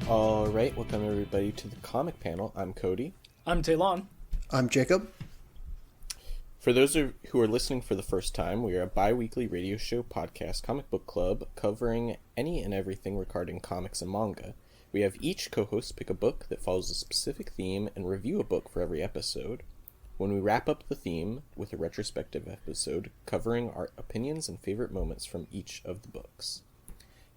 All right, welcome everybody to the comic panel. I'm Cody. I'm Talon. I'm Jacob. For those who are listening for the first time, we are a bi-weekly radio show podcast comic book club covering any and everything regarding comics and manga. We have each co-host pick a book that follows a specific theme and review a book for every episode. When we wrap up the theme with a retrospective episode covering our opinions and favorite moments from each of the books.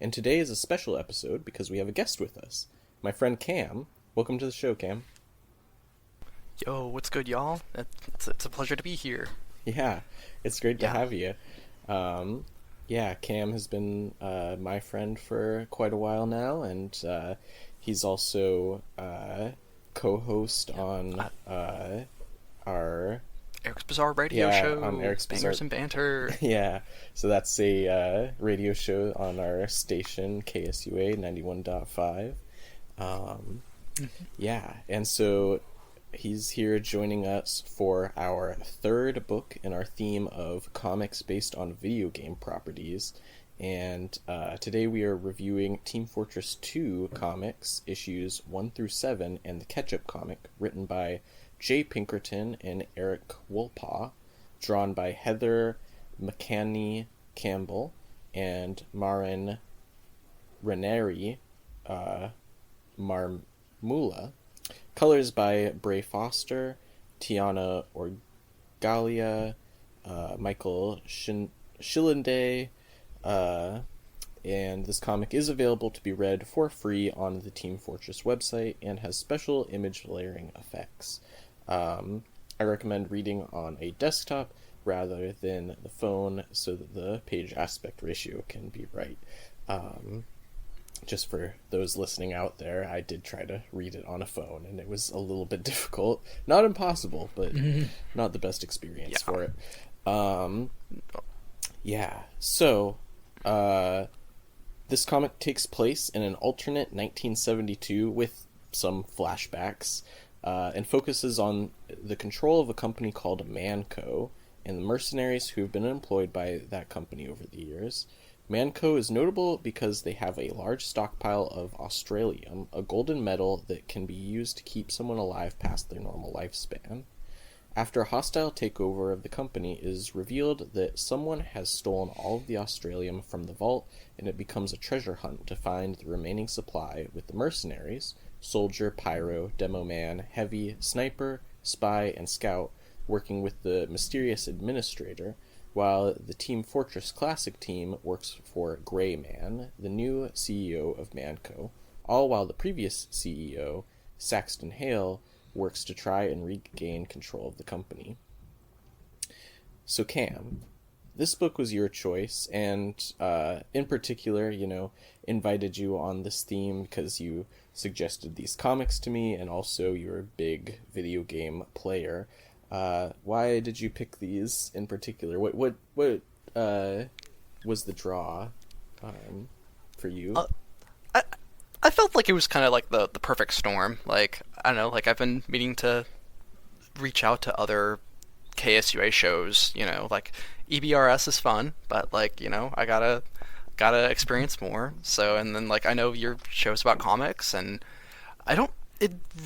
And today is a special episode because we have a guest with us. My friend Cam. Welcome to the show, Cam. Yo, what's good, y'all? It's a pleasure to be here. Yeah, it's great to have you. Cam has been my friend for quite a while now, and he's also co-host on our Eric's Bizarre Radio Show, on Eric's Bangers and Banter. Yeah, so that's a radio show on our station, KSUA 91.5. Yeah, and so he's here joining us for our third book in our theme of comics based on video game properties. And today we are reviewing Team Fortress 2 comics, issues 1 through 7, and the catch-up comic written by Jay Pinkerton and Eric Wolpaw, drawn by Heather McCanney Campbell and Marin Ranieri Marmula. Colors by Bray Foster, Tiana Orgalia, Michael Schillenday, and this comic is available to be read for free on the Team Fortress website and has special image layering effects. I recommend reading on a desktop rather than the phone so that the page aspect ratio can be right. Just for those listening out there, I did try to read it on a phone, and it was a little bit difficult. Not impossible, but not the best experience for it. So this comic takes place in an alternate 1972 with some flashbacks, and focuses on the control of a company called Mann Co. and the mercenaries who have been employed by that company over the years. Mann Co. is notable because they have a large stockpile of Australium, a golden metal that can be used to keep someone alive past their normal lifespan. After a hostile takeover of the company, it is revealed that someone has stolen all of the Australium from the vault, and it becomes a treasure hunt to find the remaining supply, with the mercenaries, Soldier, Pyro, Demo Man, Heavy, Sniper, Spy, and Scout, working with the mysterious administrator, while the Team Fortress Classic team works for Grey Mann, the new CEO of Mann Co., all while the previous CEO, Saxton Hale, works to try and regain control of the company. So Cam, this book was your choice, and in particular, invited you on this theme because you suggested these comics to me, and also you're a big video game player. Why did you pick these in particular? What was the draw for you? I felt like it was kind of like the perfect storm. Like, I don't know, like I've been meaning to reach out to other KSUA shows, like EBRS is fun, but like, I gotta experience more. So, and then like I know your show's about comics, and I don't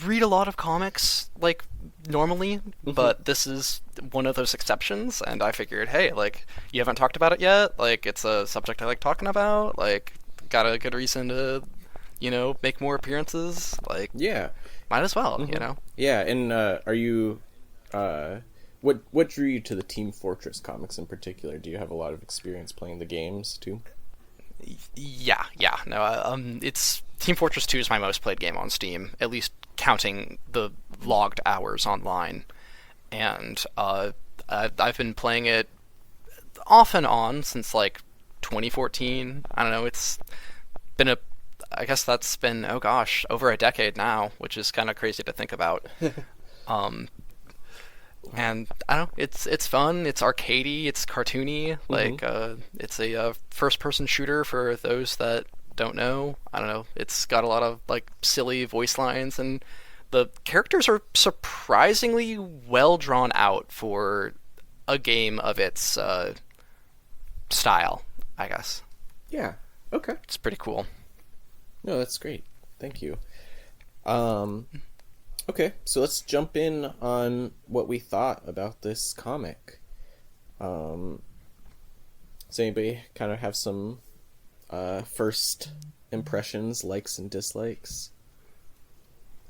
read a lot of comics like normally, but this is one of those exceptions, and I figured, hey, like you haven't talked about it yet, like it's a subject I like talking about, like got a good reason to make more appearances, like might as well. Yeah. And are you what drew you to the Team Fortress comics in particular? Do you have a lot of experience playing the games too? It's Team Fortress 2 is my most played game on Steam, at least counting the logged hours online, and I've been playing it off and on since like 2014. I don't know, it's been I guess that's been, over a decade now, which is kind of crazy to think about. And I don't know, it's fun, it's arcadey, it's cartoony, like it's a first-person shooter for those that don't know. I don't know, it's got a lot of like silly voice lines, and the characters are surprisingly well drawn out for a game of its style, I guess. Yeah. Okay. It's pretty cool. No, that's great. Thank you. Um, okay, so let's jump in on what we thought about this comic. Um, does anybody kind of have some first impressions, likes and dislikes?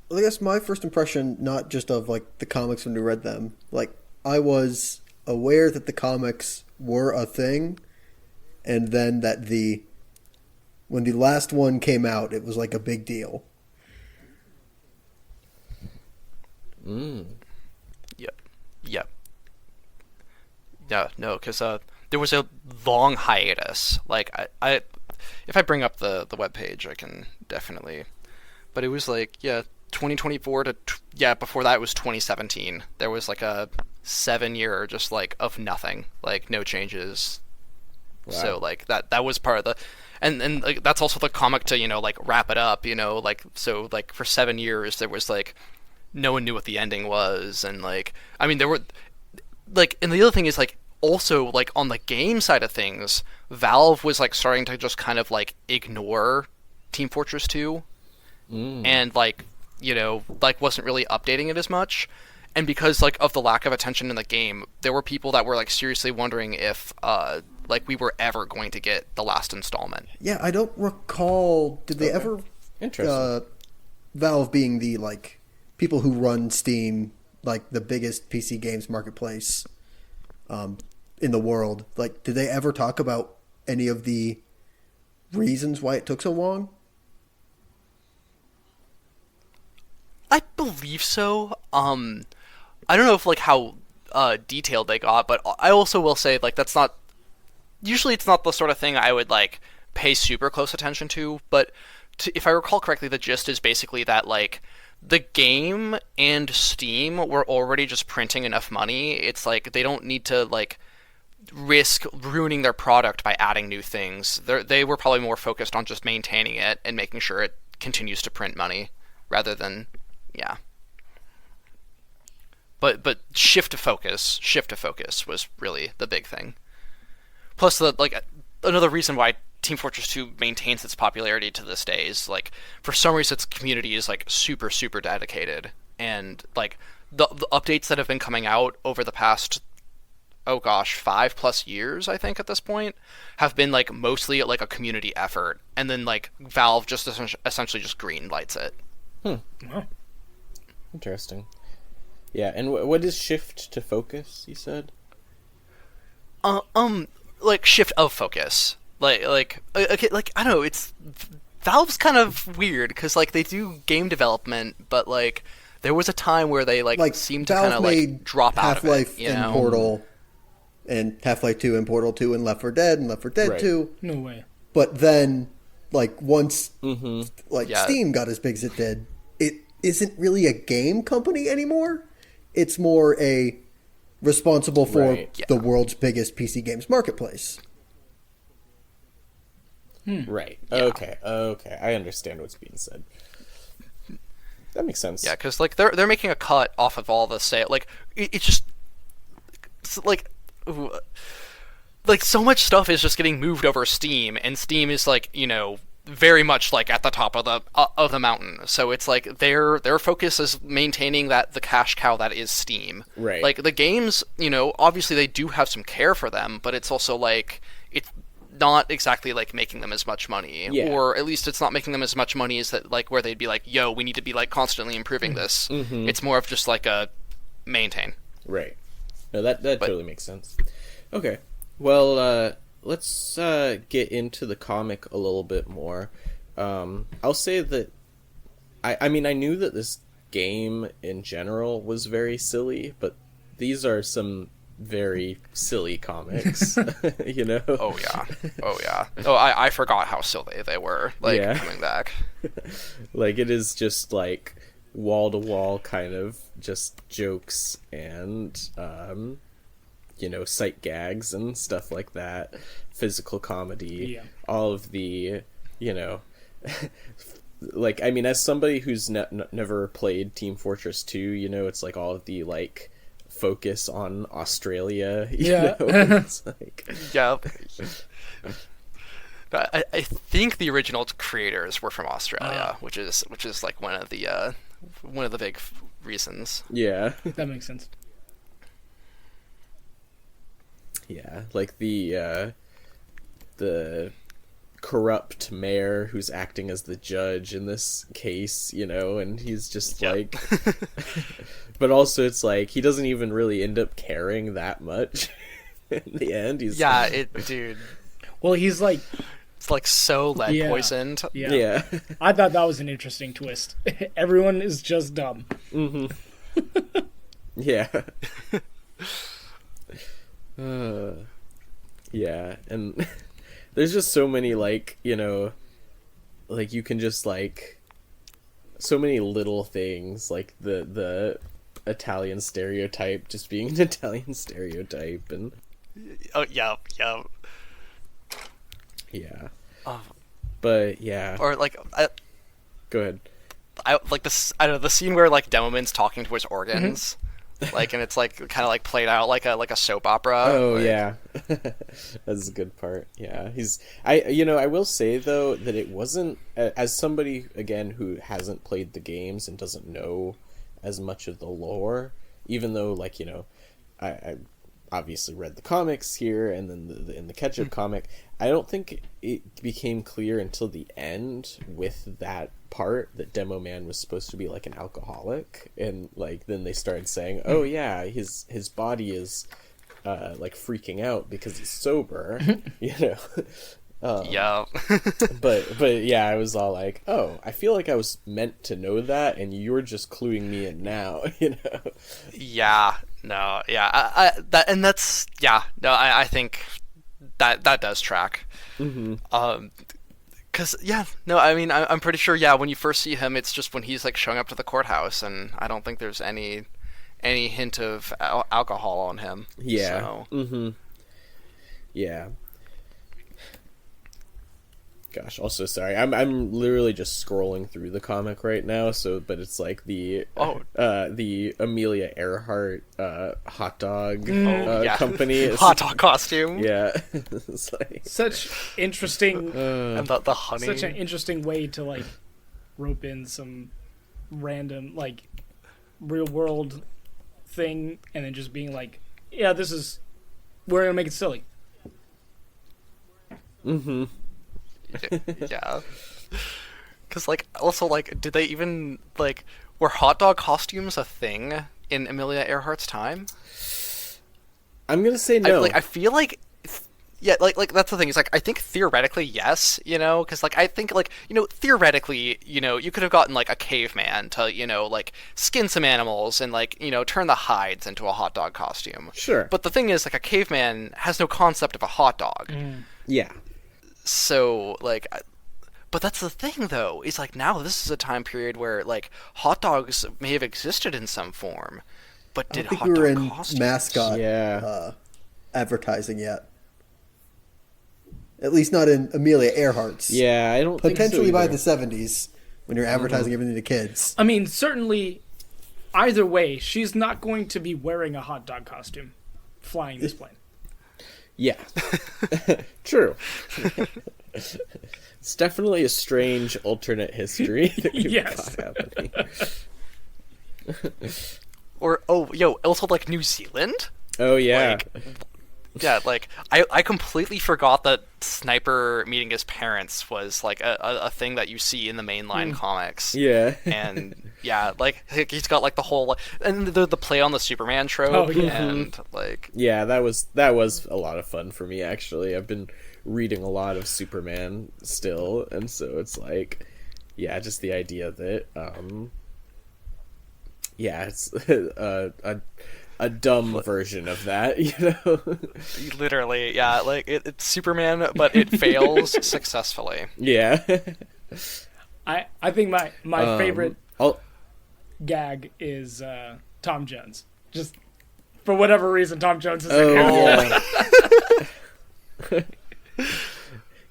Well, I guess my first impression, not just of like the comics when we read them, like I was aware that the comics were a thing, and then that the when the last one came out, it was like a big deal. Mm. Yep. Yep. Yeah, no, because there was a long hiatus. Like, if I bring up the webpage, I can definitely. But it was like, yeah, 2024 to, yeah, before that it was 2017. There was like a 7 year just like of nothing, like no changes. Wow. So like that was part of the, and like that's also the comic to like wrap it up. Like so like for 7 years there was like no one knew what the ending was, and like I mean there were like, and the other thing is like also like on the game side of things, Valve was like starting to just kind of like ignore Team Fortress 2 and like like wasn't really updating it as much. And because like of the lack of attention in the game, there were people that were like seriously wondering if like we were ever going to get the last installment. Yeah, I don't recall. Did they ever? Interesting. Valve being the like people who run Steam, like the biggest PC games marketplace in the world. Like, did they ever talk about any of the reasons why it took so long? I believe so. I don't know if like how detailed they got, but I also will say like that's not usually it's not the sort of thing I would like pay super close attention to. But if I recall correctly, the gist is basically that like the game and Steam were already just printing enough money. It's like they don't need to like risk ruining their product by adding new things. They were probably more focused on just maintaining it and making sure it continues to print money rather than yeah. But shift to focus was really the big thing. Plus the like another reason why Team Fortress 2 maintains its popularity to this day is like for some reason its community is like super super dedicated, and like the updates that have been coming out over the past 5+ years I think at this point have been like mostly like a community effort, and then like Valve just essentially just green lights it. Wow. Interesting. Yeah, and what is shift to focus, you said? Like shift of focus. Like okay, like I don't know, it's Valve's kind of weird because like they do game development, but like there was a time where they like seemed to kind of like drop out of it. Half-Life and Portal, and Half-Life 2 and Portal 2 and Left 4 Dead and Left 4 Dead 2. No way. But then, like once Steam got as big as it did, it isn't really a game company anymore. It's more a responsible for the world's biggest PC games marketplace. Right. Yeah. Okay. I understand what's being said. That makes sense. Yeah, because like they're making a cut off of all the sale. Like it's just like so much stuff is just getting moved over Steam, and Steam is like very much like at the top of the mountain. So it's like their focus is maintaining that the cash cow that is Steam. Right. Like the games, obviously they do have some care for them, but it's also like it's not exactly like making them as much money, or at least it's not making them as much money as that like where they'd be like, yo, we need to be like constantly improving this. It's more of just like a maintain. Right. No, that totally makes sense. Okay. Well, let's get into the comic a little bit more. I'll say that I mean I knew that this game in general was very silly, but these are some very silly comics. Oh yeah. Oh, I forgot how silly they were coming back. Like it is just like wall to wall kind of just jokes and sight gags and stuff like that, physical comedy, all of the like I mean as somebody who's never played Team Fortress 2, it's like all of the like focus on Australia, it's like I think the original creators were from Australia, Ah. which is like one of the big reasons. Yeah. That makes sense. Yeah, like the corrupt mayor who's acting as the judge in this case, and he's just Yep. like but also it's like he doesn't even really end up caring that much in the end. He's Yeah, dude, Well, he's like, it's like so lead Yeah. poisoned. yeah. yeah. I thought that was an interesting twist. Everyone is just dumb. Yeah. Yeah, and there's just so many like you can just like so many little things, like the Italian stereotype just being an Italian stereotype, and Oh yeah, yeah. yeah. Oh. But yeah, Or like go ahead. I like this. I don't know, the scene where like Demoman's talking to his organs, like, and it's like kind of like played out like a soap opera. Oh like, yeah, that's a good part. Yeah, I will say though that it wasn't, as somebody again who hasn't played the games and doesn't know as much of the lore, even though like I obviously read the comics here and then in the Ketchup comic, I don't think it became clear until the end with that part that Demo Man was supposed to be like an alcoholic, and like then they started saying, oh yeah, his body is like freaking out because he's sober. Yeah. but yeah, I was all like, oh, I feel like I was meant to know that and you're just cluing me in now. Yeah. No. Yeah. That, and that's, yeah. No. I think that does track. Cause yeah. No. I mean, I'm pretty sure. Yeah. When you first see him, it's just when he's like showing up to the courthouse, and I don't think there's any hint of alcohol on him. Yeah. So. Yeah. Gosh, also sorry. I'm literally just scrolling through the comic right now, but it's like the Amelia Earhart hot dog Yeah. company. It's, Hot dog costume. yeah. It's like Such interesting, And the honey. such an interesting way to like rope in some random like real world thing, and then just being like, yeah, we're gonna make it silly. Yeah. Because, like, also, like, did they even, like, were hot dog costumes a thing in Amelia Earhart's time? I'm gonna say no. I feel like, yeah, like that's the thing. Is like, I think theoretically, yes, because, like, I think, like, theoretically, you could have gotten, like, a caveman to, like, skin some animals and, like, turn the hides into a hot dog costume. Sure. But the thing is, like, a caveman has no concept of a hot dog. Yeah. So, like, but that's the thing, though, is, like, now this is a time period where, like, hot dogs may have existed in some form, but I did don't think hot we were dog in costumes? mascot Yeah. advertising yet. At least not in Amelia Earhart's. Yeah, I don't think so Potentially by either. the 70s when you're advertising everything to kids. I mean, certainly, either way, she's not going to be wearing a hot dog costume flying this plane. Yeah. True. It's definitely a strange alternate history that you've Yes. got happening. Or, also, like, New Zealand? Oh yeah. Like, yeah, like, I completely forgot that Sniper meeting his parents was, like, a thing that you see in the mainline comics. Yeah. And, yeah, like, he's got, like, the whole, and the play on the Superman trope, Oh, yeah. and, like... Yeah, that was a lot of fun for me, actually. I've been reading a lot of Superman still, and so it's like, yeah, just the idea that yeah, it's a dumb version of that, Literally, yeah, like, it's Superman, but it fails successfully. Yeah. I think my favorite I'll, gag is Tom Jones. Just for whatever reason, Tom Jones is in oh here. yeah.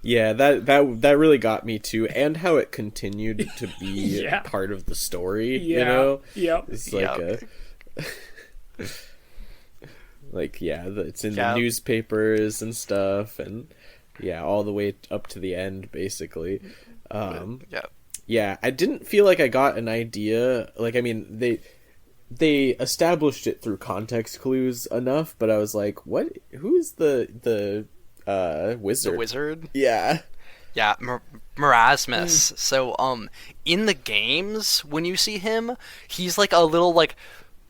Yeah, that really got me too, and how it continued to be Yeah. part of the story. Yeah. Yep. It's like Yep. like it's in Yeah. the newspapers and stuff, and Yeah, all the way up to the end, basically. Yeah. Yeah, I didn't feel like I got an idea. Like, I mean, they established it through context clues enough, but I was like, what? Who's the The wizard? wizard? Yeah. Yeah, Merasmus. So, in the games, when you see him, he's like a little like.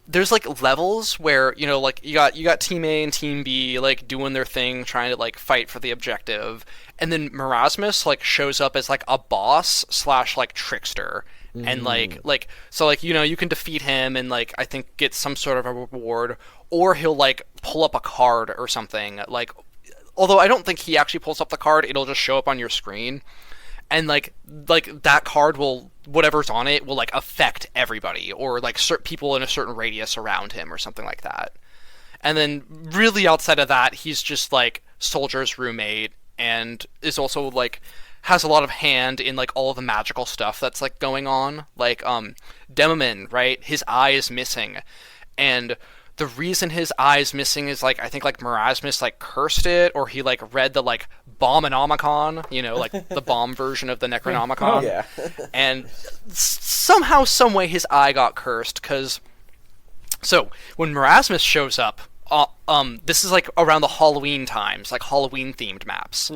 There's like levels where like you got Team A and Team B like doing their thing, trying to like fight for the objective, and then Merasmus like shows up as like a boss slash like trickster, and like so like you can defeat him and like I think get some sort of a reward, or he'll like pull up a card or something like. Although I don't think he actually pulls up the card, it'll just show up on your screen, and like that card will whatever's on it will like affect everybody or like certain people in a certain radius around him or something like that. And then really outside of that, he's just like Soldier's roommate and is also like has a lot of hand in like all of the magical stuff that's like going on. Like Demoman, right? His eye is missing, and the reason his eye is missing is like I think like Merasmus like cursed it, or he like read the like Bombonomicon, like the bomb version of the Necronomicon. Yeah. And somehow, some way, his eye got cursed. Because so when Merasmus shows up, this is like around the Halloween times, like Halloween themed maps.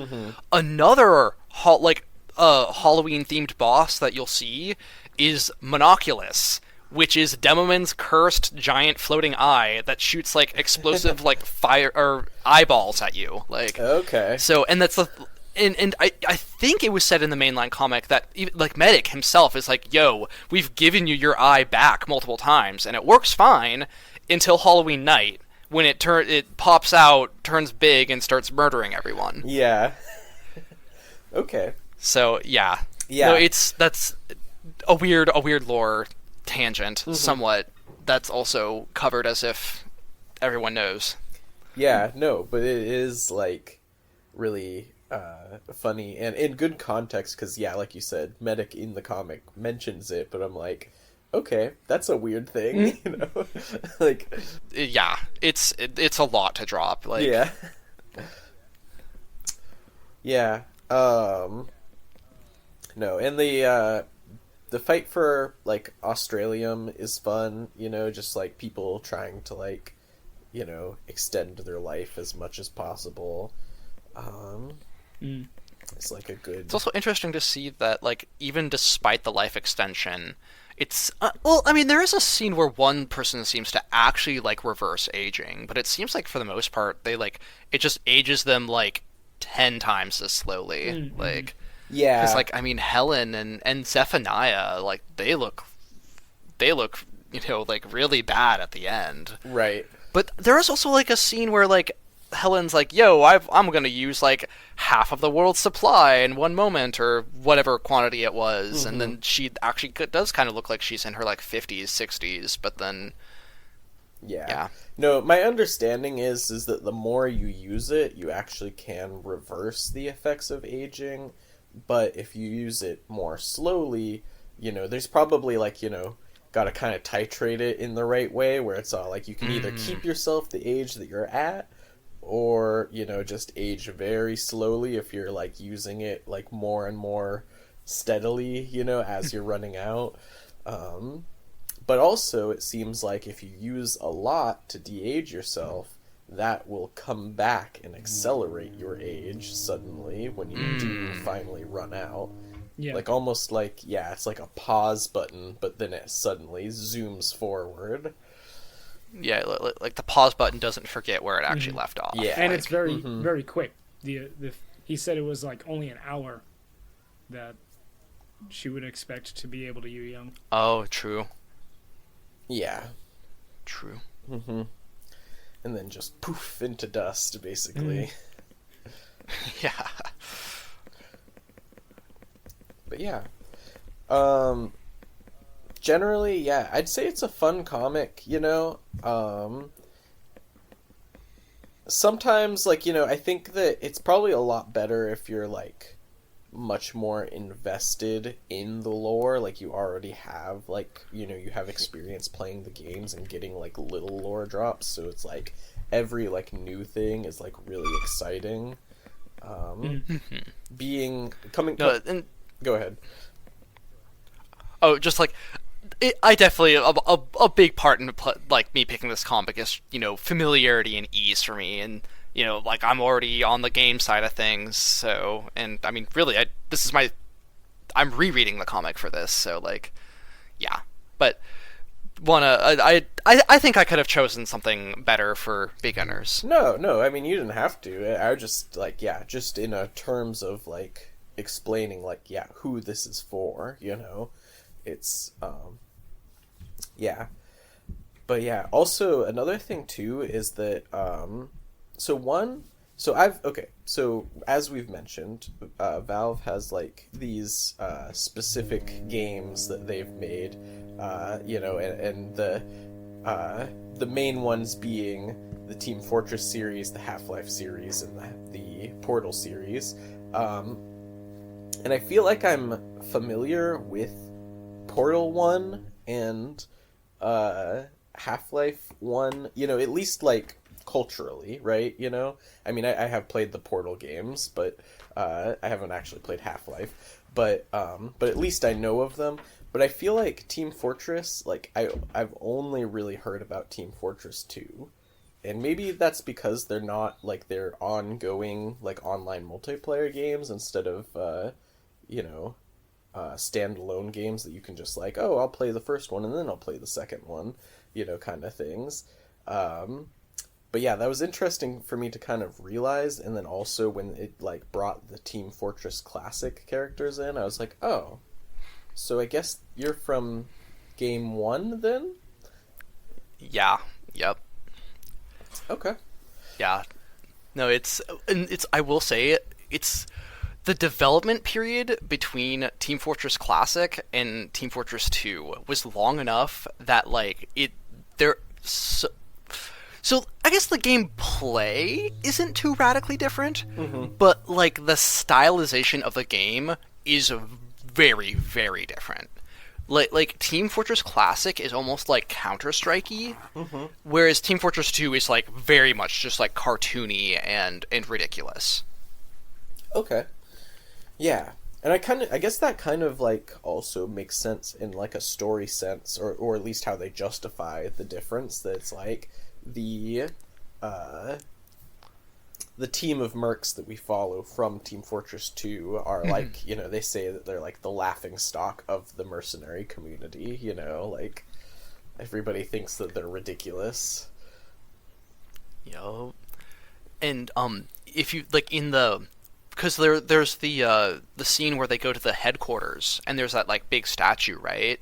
Another Halloween themed boss that you'll see is Monoculus, which is Demoman's cursed giant floating eye that shoots like explosive like fire or eyeballs at you. Like Okay. So and that's the and I think it was said in the mainline comic that even, like Medic himself is like, yo, we've given you your eye back multiple times and it works fine until Halloween night when it pops out, turns big, and starts murdering everyone. Yeah. Okay. So yeah. Yeah. No, that's a weird lore tangent, somewhat. That's also covered as if everyone knows. Yeah, no, but it is like really funny and in good context because yeah, like you said, Medic in the comic mentions it, but I'm like, okay, that's a weird thing, like Yeah, it's a lot to drop. Like yeah, yeah. No, and the fight for like Australium is fun, just like people trying to like, extend their life as much as possible. It's like a good. It's also interesting to see that like even despite the life extension, it's well, I mean there is a scene where one person seems to actually like reverse aging, but it seems like for the most part they like it just ages them like 10 times as slowly. Like Yeah, because like I mean Helen and Zephaniah like they look like really bad at the end. right. But there is also like a scene where like Helen's like, yo, I'm gonna use like half of the world's supply in one moment or whatever quantity it was, and then she actually does kind of look like she's in her like 50s 60s, but then Yeah. No, my understanding is that the more you use it, you actually can reverse the effects of aging. But if you use it more slowly, there's probably like, got to kind of titrate it in the right way where it's all like you can either keep yourself the age that you're at or, just age very slowly if you're like using it like more and more steadily, as you're running out. But also it seems like if you use a lot to de-age yourself, that will come back and accelerate your age suddenly when you do finally run out. Yeah. Like almost like, yeah, it's like a pause button, but then it suddenly zooms forward. yeah, like the pause button doesn't forget where it actually left off. Yeah. And it's very, very quick. He said it was like only an hour that she would expect to be able to use young. Oh, true. Yeah. True. And then just poof into dust, basically. Yeah. But yeah. Generally, yeah, I'd say it's a fun comic, Sometimes, like, I think that it's probably a lot better if you're, like, much more invested in the lore, like you already have, like, you have experience playing the games and getting, like, little lore drops, so it's, like, every, like, new thing is, like, really exciting. being coming. No, and Go ahead. oh, just like I definitely a big part in like me picking this comic is familiarity and ease for me, and like I'm already on the game side of things, so and I mean really I'm rereading the comic for this, so like yeah, but I think I could have chosen something better for beginners. No. I mean, you didn't have to. I just like, yeah, just in a terms of like explaining, like, yeah, who this is for. It's yeah. But yeah, also another thing too is that so as we've mentioned, Valve has like these specific games that they've made, and the main ones being the Team Fortress series, the Half-Life series, and the Portal series. And I feel like I'm familiar with Portal 1 and Half-Life 1, at least like culturally, right? I mean, I have played the Portal games, but I haven't actually played Half-Life, but at least I know of them. But I feel like Team Fortress, like I've only really heard about Team Fortress 2, and maybe that's because they're not like they're ongoing like online multiplayer games instead of standalone games that you can just like, oh, I'll play the first one and then I'll play the second one, kind of things. But yeah, that was interesting for me to kind of realize, and then also when it like brought the Team Fortress Classic characters in, I was like, oh, so I guess you're from game 1 then? Yeah. Yep. Okay. Yeah. No, it's I will say it's the development period between Team Fortress Classic and Team Fortress 2 was long enough that like so I guess the gameplay isn't too radically different, but like the stylization of the game is very, very different. Like Team Fortress Classic is almost like Counter-Strike-y, whereas Team Fortress 2 is like very much just like cartoony and ridiculous. Okay. Yeah. And I guess that kind of like also makes sense in like a story sense, or at least how they justify the difference, that it's like the team of mercs that we follow from Team Fortress 2 are like, they say that they're like the laughing stock of the mercenary community, like everybody thinks that they're ridiculous. And if you like because there's the scene where they go to the headquarters and there's that like big statue, right?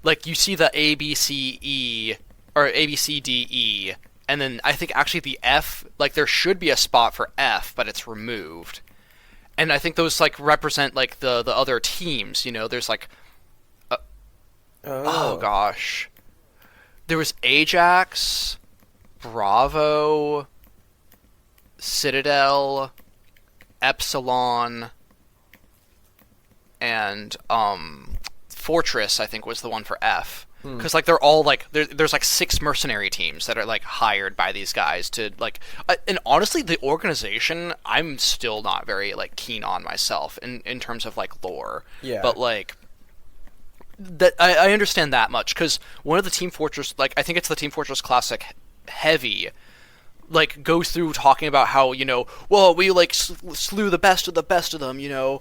Like you see the A B C E or A B C D E, and then I think actually the F, like there should be a spot for F, but it's removed. And I think those like represent like the other teams. There's like oh gosh, there was Ajax, Bravo, Citadel, Epsilon, and Fortress, I think, was the one for F. Because like they're all like there's like 6 mercenary teams that are like hired by these guys to like, and honestly, the organization I'm still not very like keen on myself in terms of like lore. Yeah. But like that I understand that much, because one of the Team Fortress, like I think it's the Team Fortress Classic Heavy, like goes through talking about how well we like slew the best of them,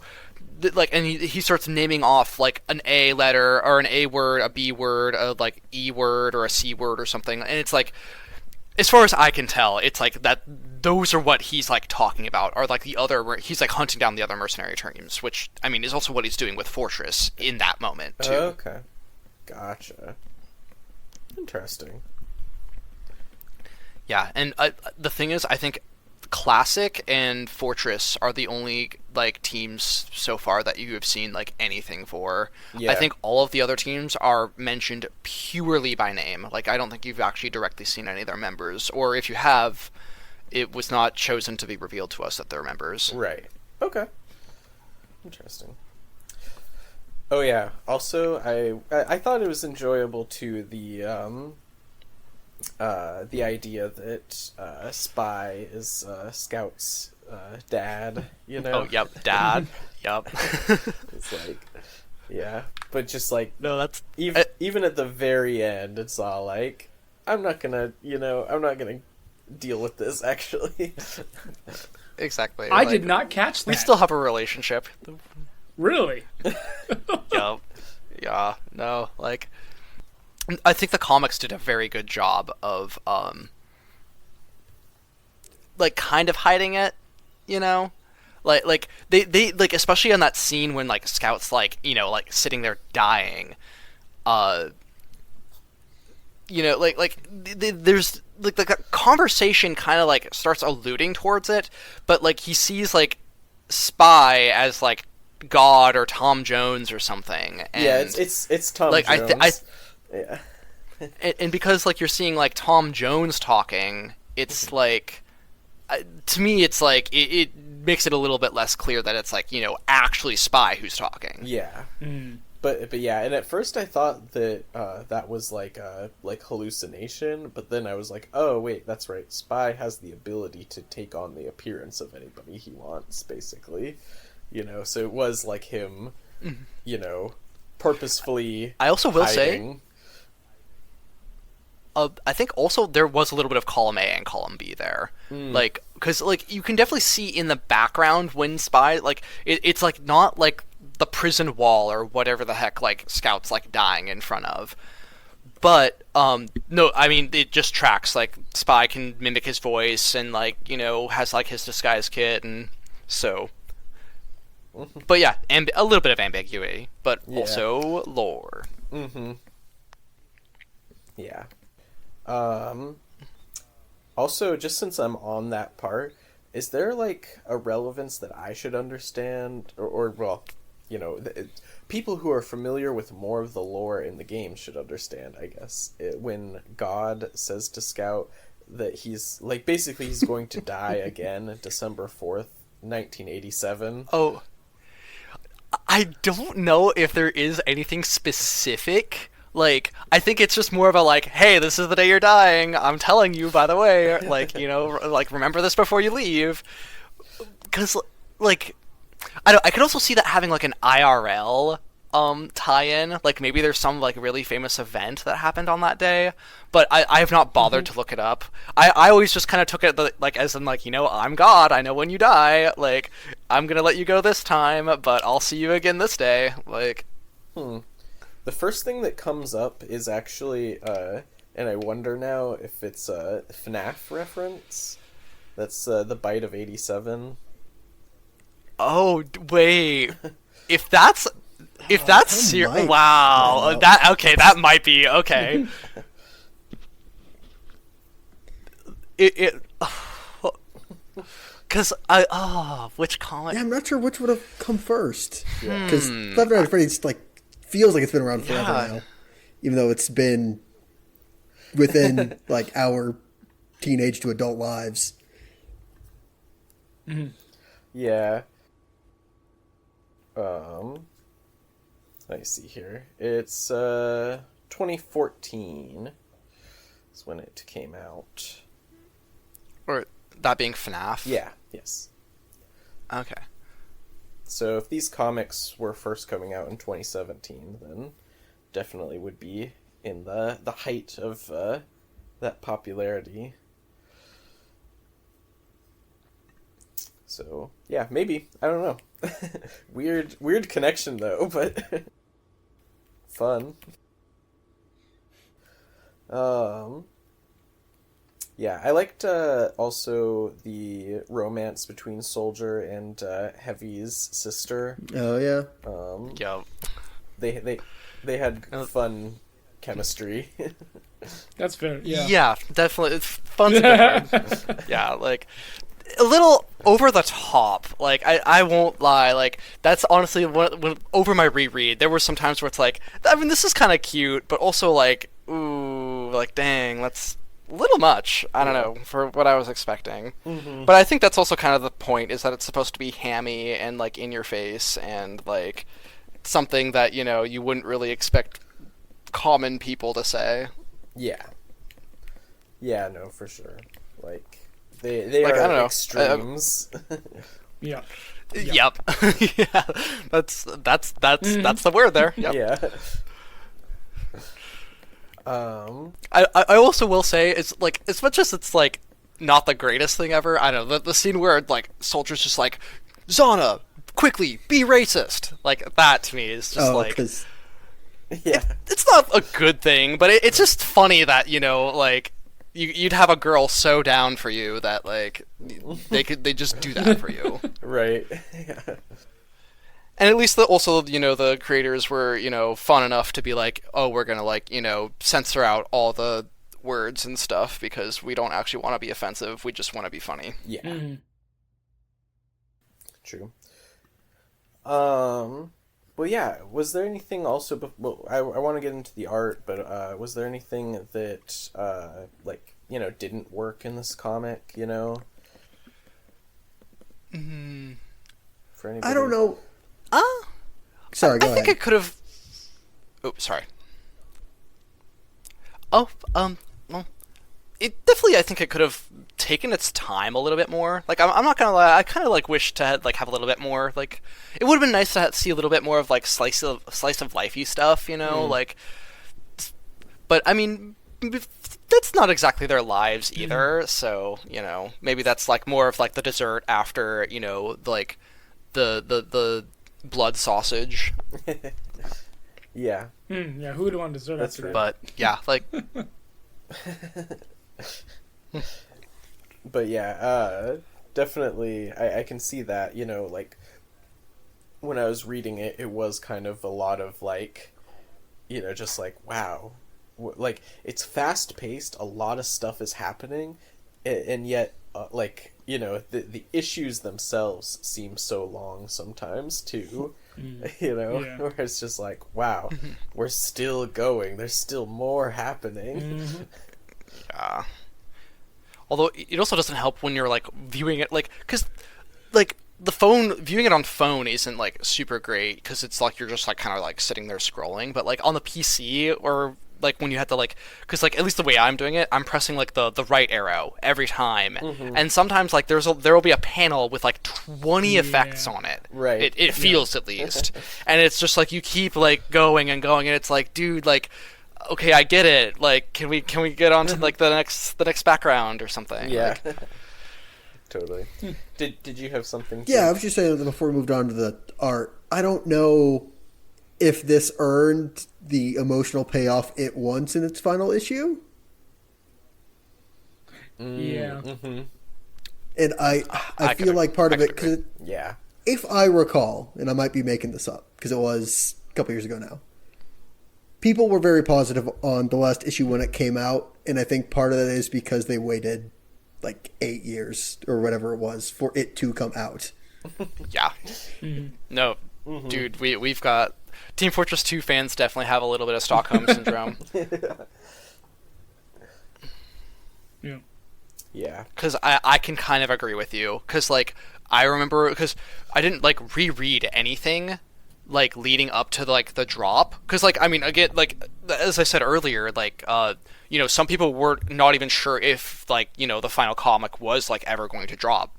like, and he starts naming off like an A letter or an A word, a B word, a like E word or a C word or something, and it's like, as far as I can tell, it's like that those are what he's like talking about, or like the other, he's like hunting down the other mercenary teams, which I mean is also what he's doing with Fortress in that moment too. Okay, gotcha. Interesting. Yeah, and the thing is, I think Classic and Fortress are the only like teams so far that you have seen like anything for. Yeah. I think all of the other teams are mentioned purely by name. Like I don't think you've actually directly seen any of their members, or if you have, it was not chosen to be revealed to us that they're members. Right. Okay. Interesting. Oh yeah. Also, I thought it was enjoyable too, the the idea that Spy is Scout's dad, you know? Oh, yep, dad. Yep. It's like, yeah. But just like, No, that's... even at the very end, it's all like, I'm not gonna deal with this, actually. Exactly. I like, did not catch that. We still have a relationship. Really? Yep. Yeah, no, like... I think the comics did a very good job of, like, kind of hiding it, you know? Like they like, especially on that scene when, like, Scout's, like, you know, like, sitting there dying, you know, there's, like, the conversation kind of, like, starts alluding towards it, but, like, he sees, like, Spy as, like, God or Tom Jones or something. And, yeah, it's Tom like, Jones. Yeah. And because, like, you're seeing, like, Tom Jones talking, it's like, to me, it's like it makes it a little bit less clear that it's, like, you know, actually Spy who's talking. Yeah. But yeah, and at first I thought that that was like a hallucination, but then I was like, oh wait, that's right. Spy has the ability to take on the appearance of anybody he wants, basically. You know, so it was like him, you know, purposefully. I also will hiding. say, I think also there was a little bit of column A and column B there, like, because, like, you can definitely see in the background when Spy, like, it's like not like the prison wall or whatever the heck, like, Scout's, like, dying in front of, but no, I mean, it just tracks, like, Spy can mimic his voice and, like, you know, has, like, his disguise kit, and so. But yeah, a little bit of ambiguity, but also lore. Yeah. Also, just since I'm on that part, is there, like, a relevance that I should understand? Or well, you know, people who are familiar with more of the lore in the game should understand, I guess. When God says to Scout that he's, like, basically he's going to die again December 4th, 1987. Oh, I don't know if there is anything specific. Like, I think it's just more of a, like, hey, this is the day you're dying, I'm telling you, by the way, like, you know, like, remember this before you leave. Because, like, I could also see that having, like, an IRL tie-in. Like, maybe there's some, like, really famous event that happened on that day, but I have not bothered to look it up. I always just kind of took it, like, as in, like, you know, I'm God, I know when you die, like, I'm gonna let you go this time, but I'll see you again this day, like... The first thing that comes up is actually, and I wonder now if it's a FNAF reference. That's the Bite of 87. Oh, wait. If that's might. wow, that might be okay. it because which comic? Yeah, I'm not sure which would have come first. Because Five Nights at Freddy's, like, feels like it's been around forever now, even though it's been within like our teenage to adult lives. Yeah. Let me see here. It's 2014 is when it came out. Or that being FNAF? Yeah. Yes. Okay. So if these comics were first coming out in 2017, then definitely would be in the height of that popularity. So yeah, maybe, I don't know. weird connection though, but fun. Yeah, I liked also the romance between Soldier and Heavy's sister. Oh yeah. Yeah. They had fun chemistry. That's fair. Yeah. Yeah, definitely. Fun's a good word. Yeah, like a little over the top. Like I won't lie. Like that's honestly when over my reread, there were some times where it's like, I mean, this is kind of cute, but also like, ooh, like dang, that's a little much. I don't know for what I was expecting. But I think that's also kind of the point, is that it's supposed to be hammy and like in your face and like something that, you know, you wouldn't really expect common people to say. Yeah. Yeah, no, for sure. Like they Like, are I don't know. extremes. Yeah. Yep. Yeah. That's the word there. Yep. Yeah. I also will say it's like, as much as it's like not the greatest thing ever, I don't know, the scene where like soldiers just like, Zana, quickly be racist, like that to me is just like, 'cause Yeah. it's not a good thing, but it's just funny that, you know, like you'd have a girl so down for you that like they just do that for you. Right. Yeah. And at least also, you know, the creators were, you know, fun enough to be like, oh, we're gonna like, you know, censor out all the words and stuff because we don't actually want to be offensive. We just want to be funny. Yeah. Mhm. True. Well, yeah. Was there anything also? Well, I want to get into the art, but was there anything that like, you know, didn't work in this comic? You know. For anybody. I don't know. Uh, Sorry, go I think ahead. it could have. Oh, sorry. Oh, well, it definitely. I think it could have taken its time a little bit more. Like, I'm not gonna lie. I kind of like wish to like have a little bit more. Like, it would have been nice to see a little bit more of like slice of lifey stuff. You know, like. But I mean, that's not exactly their lives either. So you know, maybe that's like more of like the dessert after, you know, like the blood sausage. Yeah. Yeah, who would want dessert That's after right. that? But yeah, like But yeah, definitely, I can see that. You know, like when I was reading it, it was kind of a lot of like, you know, just like, wow, like it's fast paced. A lot of stuff is happening, and yet, like, you know, the issues themselves seem so long sometimes too. You know, Yeah. where it's just like, wow, we're still going. There's still more happening. yeah. Although it also doesn't help when you're like viewing it, like, because like the phone, viewing it on phone isn't like super great because it's like you're just like kind of like sitting there scrolling. But like on the PC, or like when you had to like, because like at least the way I'm doing it, I'm pressing like the right arrow every time, and sometimes like there will be a panel with like 20 effects on it. Right. It feels at least, and it's just like you keep like going and going, and it's like, dude, like, okay, I get it. Like, can we get on to like the next background or something? Yeah. Like, Totally. Did you have something? Yeah, I was just saying that before we moved on to the art. I don't know if this earned the emotional payoff it wants in its final issue. Yeah. And I feel like part of it, cause Yeah. if I recall, and I might be making this up because it was a couple years ago now, people were very positive on the last issue when it came out, and I think part of that is because they waited like 8 years or whatever it was for it to come out. yeah. No, dude, we've got Team Fortress 2 fans definitely have a little bit of Stockholm syndrome. Yeah. Yeah. Because I can kind of agree with you. Because, like, I remember, because I didn't, like, reread anything, like, leading up to, like, the drop. Because, like, I mean, again, like, as I said earlier, like, you know, some people were not even sure if, like, you know, the final comic was, like, ever going to drop.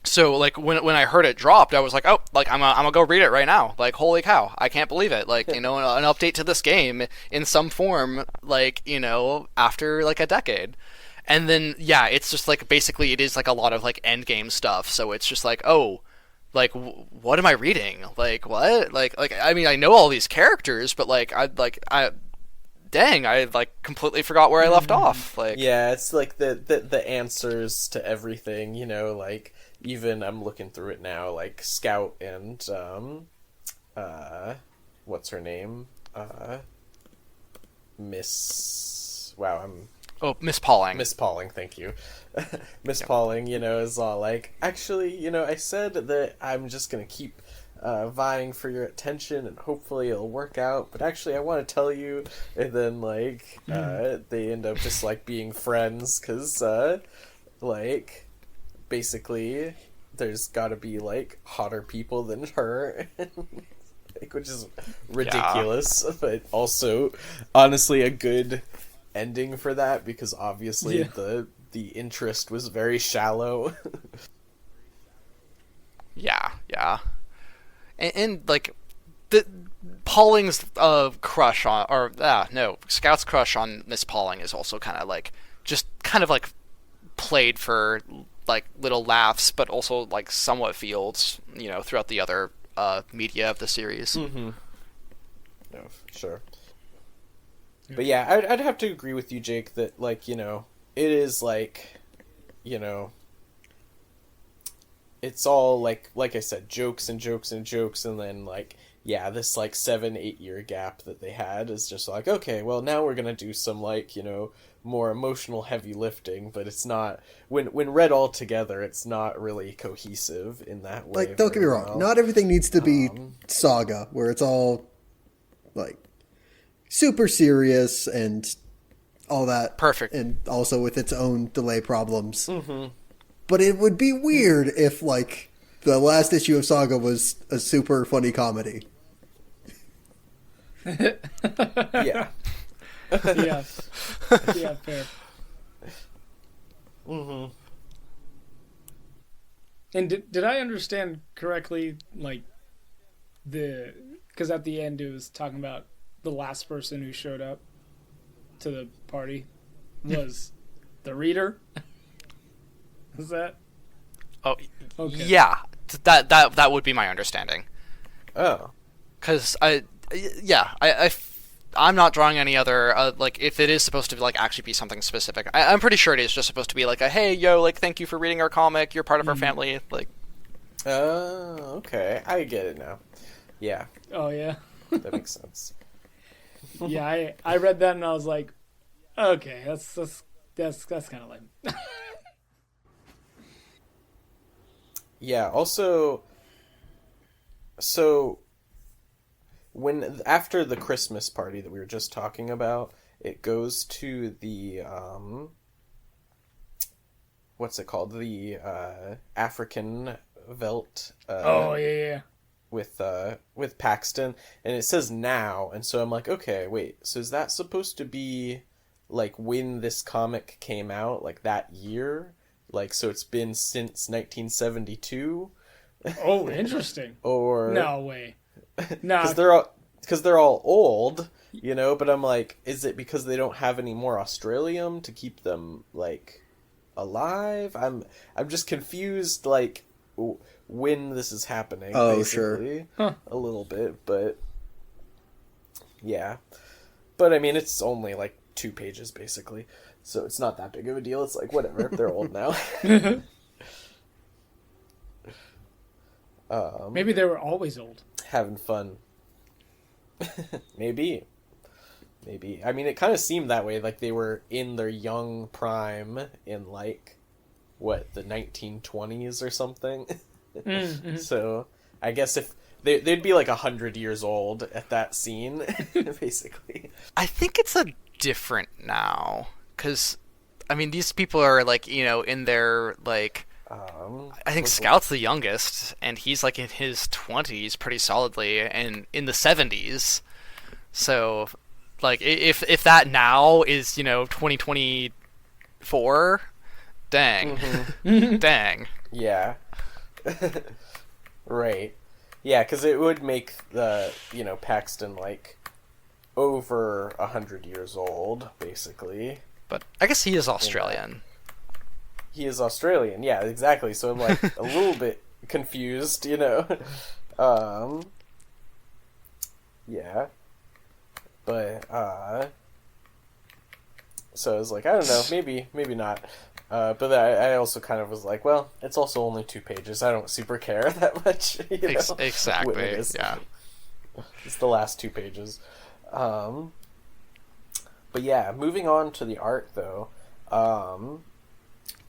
So, like, when I heard it dropped, I was like, oh, like, I'm gonna go read it right now. Like, holy cow, I can't believe it. Like, you know, an update to this game in some form, like, you know, after, like, a decade. And then, yeah, it's just, like, basically it is, like, a lot of, like, endgame stuff. So it's just like, oh, like, what am I reading? Like, what? Like, I mean, I know all these characters, but, like, dang, I, like, completely forgot where I left off. Like, Yeah, it's like the answers to everything, you know, like, even I'm looking through it now, like Scout and what's her name? Miss Miss Pauling. Miss Pauling, thank you. Miss Pauling, you know, is all like, actually, you know, I said that I'm just gonna keep vying for your attention and hopefully it'll work out, but actually I want to tell you, and then like they end up just like being friends because like basically there's got to be like hotter people than her. Like, which is ridiculous, but also honestly a good ending for that, because obviously the interest was very shallow. Yeah, yeah. And like the Pauling's crush on, or no, Scout's crush on Miss Pauling is also kind of like just kind of like played for like little laughs, but also like somewhat fields, throughout the other media of the series. Mm-hmm. No, sure. But yeah, I'd have to agree with you, Jake, that like, it is like, it's all like I said, jokes and jokes and jokes, and then like, yeah, this like 7-8 year gap that they had is just like, okay, well now we're gonna do some like, more emotional heavy lifting, but it's not, when read all together, it's not really cohesive in that way. Like, don't get me wrong, not everything needs to be Saga, where it's all like super serious and all that. Perfect. And also with its own delay problems. Mm-hmm. But it would be weird if, like, the last issue of Saga was a super funny comedy. Yeah. Yeah. Yeah, fair. Mm-hmm. And did I understand correctly, like, because at the end it was talking about the last person who showed up to the party was the reader? Is that? Oh, okay. Yeah. That would be my understanding. Oh. Because I'm not drawing any other like, if it is supposed to like actually be something specific, I'm pretty sure it is just supposed to be like a, hey yo, like, thank you for reading our comic, you're part of our family, like. Oh, okay, I get it now. Yeah. Oh yeah. That makes sense. Yeah, I read that and I was like, okay, that's kind of lame. Yeah, also, so when after the Christmas party that we were just talking about, it goes to the what's it called? The African Velt. Oh yeah. With Paxton, and it says now, and so I'm like, okay, wait, so is that supposed to be like when this comic came out, like that year? Like, so it's been since 1972? Oh, interesting. Or no way. No, because they're all old, but I'm like, is it because they don't have any more Australium to keep them like alive? I'm just confused, like, when this is happening. Oh, basically. sure. Huh. A little bit, but yeah. But I mean, it's only like 2 pages basically, so it's not that big of a deal. It's like, whatever, they're old now. Maybe they were always old. Having fun. Maybe. I mean, it kind of seemed that way, like they were in their young prime in like, what, the 1920s or something. Mm-hmm. So I guess if they'd be like 100 years old at that scene, basically. I think it's a different now, because I mean, these people are like, in their like, I think Scout's the youngest, and he's like in his 20s pretty solidly, and in the 70s. So like, if that now is 2024, dang. Mm-hmm. Dang. Yeah. Right. Yeah, because it would make the, Paxton, like, over 100 years old, basically. But I guess he is Australian. He is Australian, yeah, exactly. So I'm, like, a little bit confused, Yeah. But, so I was like, I don't know, maybe not. But I also kind of was like, well, it's also only 2 pages. I don't super care that much. Exactly. What it is. Yeah. It's the last 2 pages. But yeah, moving on to the art, though.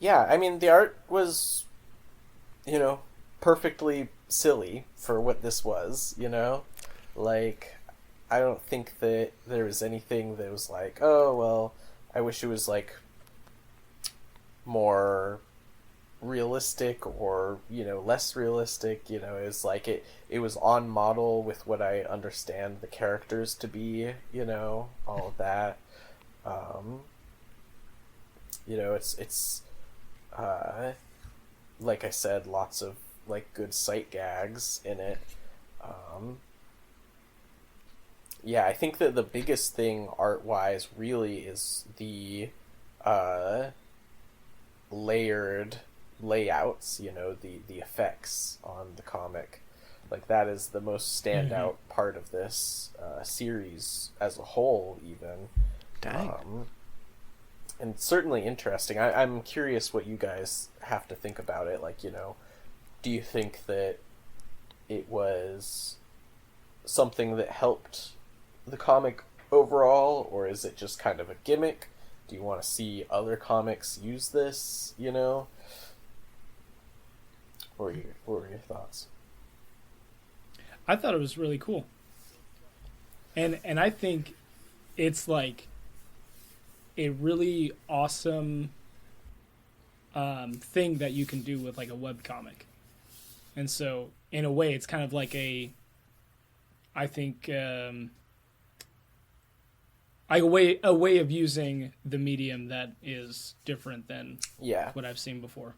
Yeah, I mean, the art was, perfectly silly for what this was, Like, I don't think that there was anything that was like, oh, well, I wish it was, like, more realistic or less realistic. It was like it was on model with what I understand the characters to be, all of that. Um, it's like I said, lots of like good sight gags in it. Yeah, I think that the biggest thing art-wise really is the layered layouts, the effects on the comic. Like, that is the most standout part of this series as a whole, even. Dang. And certainly interesting. I'm curious what you guys have to think about it. Like, do you think that it was something that helped the comic overall, or is it just kind of a gimmick? Do you want to see other comics use this, What were your thoughts? I thought it was really cool. And I think it's like a really awesome thing that you can do with like a webcomic. And so in a way it's kind of like a way of using the medium that is different than what I've seen before.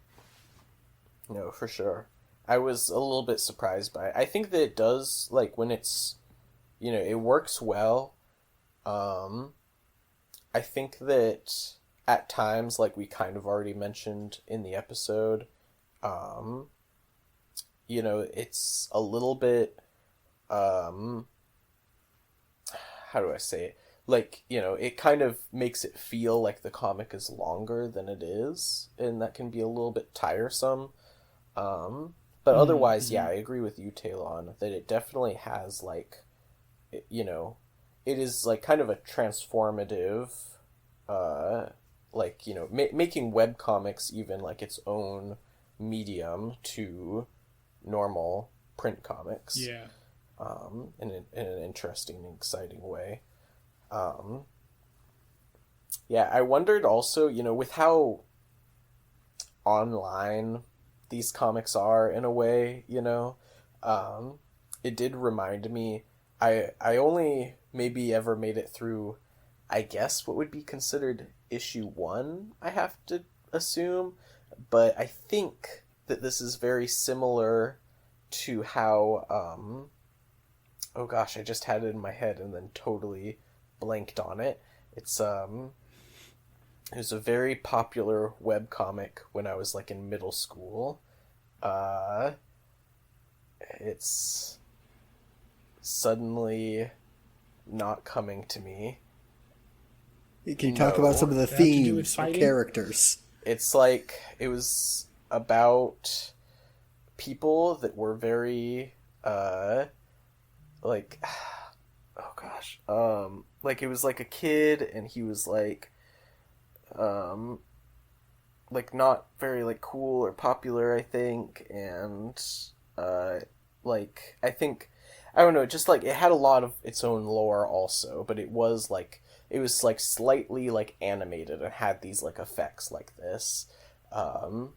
No, for sure. I was a little bit surprised by it. I think that it does, like, when it's, it works well. I think that at times, like we kind of already mentioned in the episode, it's a little bit, how do I say it? Like, it kind of makes it feel like the comic is longer than it is, and that can be a little bit tiresome. But otherwise, yeah, I agree with you, Talon, that it definitely has, like, it is, like, kind of a transformative, making webcomics even, like, its own medium to normal print comics. Yeah. In an interesting and exciting way. Yeah, I wondered also, with how online these comics are in a way, it did remind me, I only maybe ever made it through, I guess, what would be considered issue 1, I have to assume, but I think that this is very similar to how, oh gosh, I just had it in my head and then totally blanked on it. It was a very popular webcomic when I was, like, in middle school. It's suddenly not coming to me. Can you talk about some of the themes or fighting? characters? It's like, it was about people that were very, like, oh gosh, like, it was like a kid, and he was like not very, like, cool or popular, I think, and like, I think, I don't know, just, like, it had a lot of its own lore also, but it was like slightly, like, animated and had these, like, effects like this, and